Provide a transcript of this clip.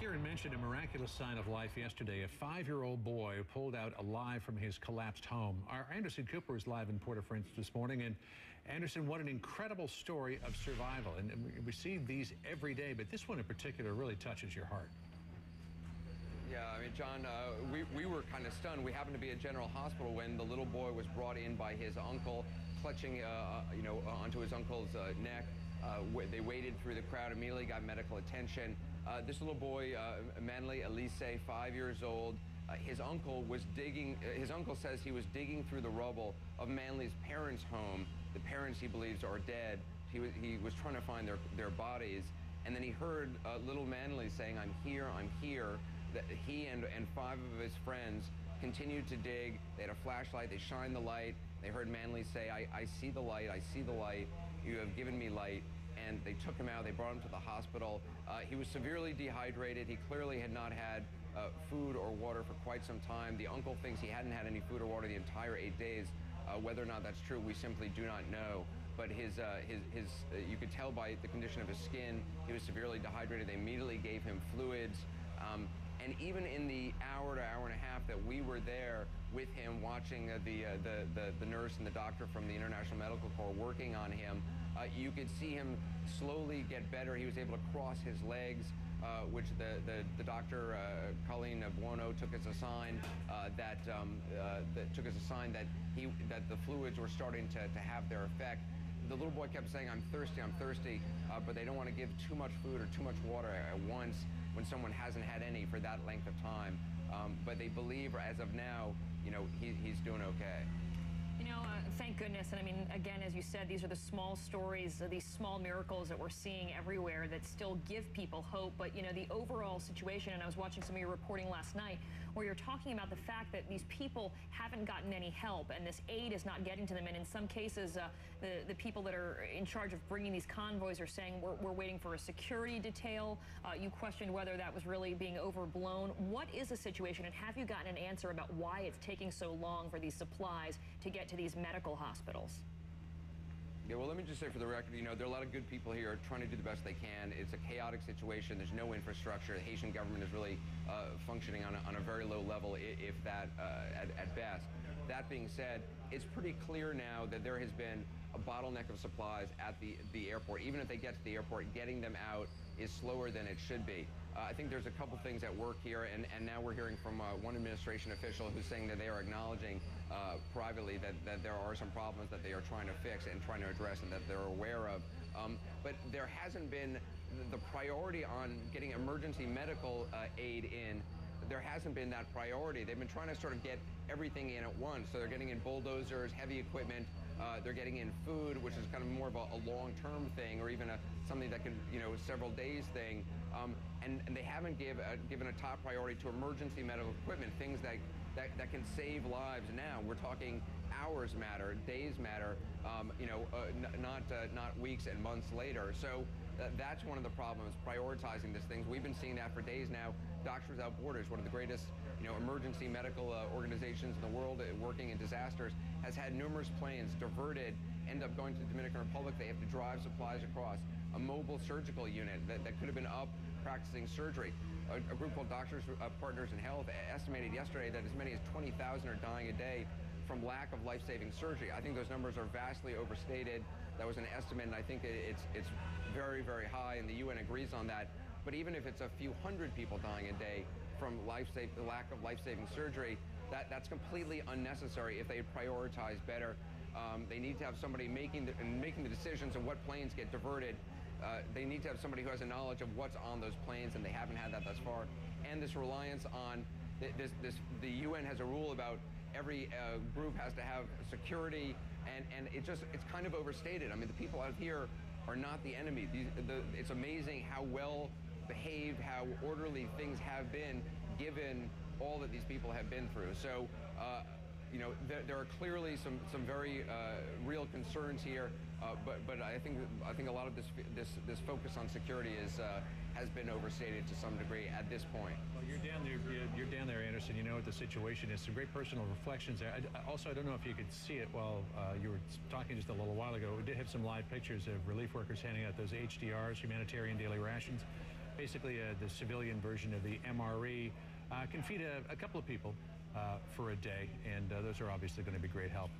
Kieran mentioned a miraculous sign of life yesterday. A 5-year-old boy pulled out alive from his collapsed home. Our Anderson Cooper is live in Port-au-Prince this morning. And Anderson, what an incredible story of survival. And we see these every day, but this one in particular really touches your heart. Yeah, I mean, John, we were kind of stunned. We happened to be at General Hospital when the little boy was brought in by his uncle, clutching, onto his uncle's neck. They waded through the crowd, immediately got medical attention. This little boy, Manly Elise, 5 years old, his uncle was digging. His uncle says he was digging through the rubble of Manly's parents' home. The parents, he believes, are dead. He was trying to find their bodies, and then he heard little Manly saying, "I'm here, I'm here." That he and 5 of his friends continued to dig. They had a flashlight. They shined the light. They heard Manly say, I see the light. I see the light. You have given me light." And they took him out. They brought him to the hospital. He was severely dehydrated. He clearly had not had food or water for quite some time. The uncle thinks he hadn't had any food or water the entire 8 days. Whether or not that's true, we simply do not know. But you could tell by the condition of his skin, he was severely dehydrated. They immediately gave him fluids. And even in the hour to hour and a half that we were there with him, watching the nurse and the doctor from the International Medical Corps working on him, you could see him slowly get better. He was able to cross his legs, which the doctor, Colleen Buono, took as a sign that the fluids were starting to have their effect. The little boy kept saying, I'm thirsty, but they don't want to give too much food or too much water at once when someone hasn't had any for that length of time. But they believe, as of now, he's doing okay. Thank goodness. And I mean, again, as you said, these are the small stories, these small miracles that we're seeing everywhere that still give people hope. But, the overall situation, and I was watching some of your reporting last night, where you're talking about the fact that these people haven't gotten any help and this aid is not getting to them. And in some cases, the people that are in charge of bringing these convoys are saying we're waiting for a security detail. You questioned whether that was really being overblown. What is the situation, and have you gotten an answer about why it's taking so long for these supplies to get to these medical hospitals? Yeah, well, let me just say for the record, there are a lot of good people here trying to do the best they can. It's a chaotic situation. There's no infrastructure. The Haitian government is really functioning on a very low level, if that, at best. That being said, it's pretty clear now that there has been a bottleneck of supplies at the airport. Even if they get to the airport, getting them out is slower than it should be. I think there's a couple things at work here, and now we're hearing from one administration official who's saying that they are acknowledging privately that there are some problems that they are trying to fix and trying to address and that they're aware of. But there hasn't been the priority on getting emergency medical aid in. There hasn't been that priority. They've been trying to sort of get everything in at once. So they're getting in bulldozers, heavy equipment. They're getting in food, which is kind of more of a long-term thing, or even something that can, several days thing. And they haven't given a top priority to emergency medical equipment, things that can save lives now. We're talking hours matter, days matter, not weeks and months later. So that's one of the problems, prioritizing these things. We've been seeing that for days now. Doctors Without Borders, one of the greatest, emergency medical organizations in the world working in disasters, has had numerous planes diverted, end up going to the Dominican Republic. They have to drive supplies across. A mobile surgical unit that could have been up practicing surgery. A group called Doctors Partners in Health estimated yesterday that as many as 20,000 are dying a day from lack of life-saving surgery. I think those numbers are vastly overstated. That was an estimate, and I think it's very, very high, and the UN agrees on that. But even if it's a few hundred people dying a day from the lack of life-saving surgery, that's completely unnecessary if they prioritize better. They need to have somebody making the decisions on what planes get diverted. They need to have somebody who has a knowledge of what's on those planes, and they haven't had that thus far. And this reliance on the UN has a rule about every group has to have security, and it's kind of overstated. I mean, the people out here are not the enemy. It's amazing how well behaved, how orderly things have been, given all that these people have been through. So, there are clearly some very real concerns here, but I think a lot of this focus on security has been overstated to some degree at this point. Well, you're down there, Anderson. You know what the situation is. Some great personal reflections there. I don't know if you could see it while you were talking just a little while ago. We did have some live pictures of relief workers handing out those HDRs, humanitarian daily rations. basically the civilian version of the MRE, can feed a couple of people for a day, and those are obviously going to be great help.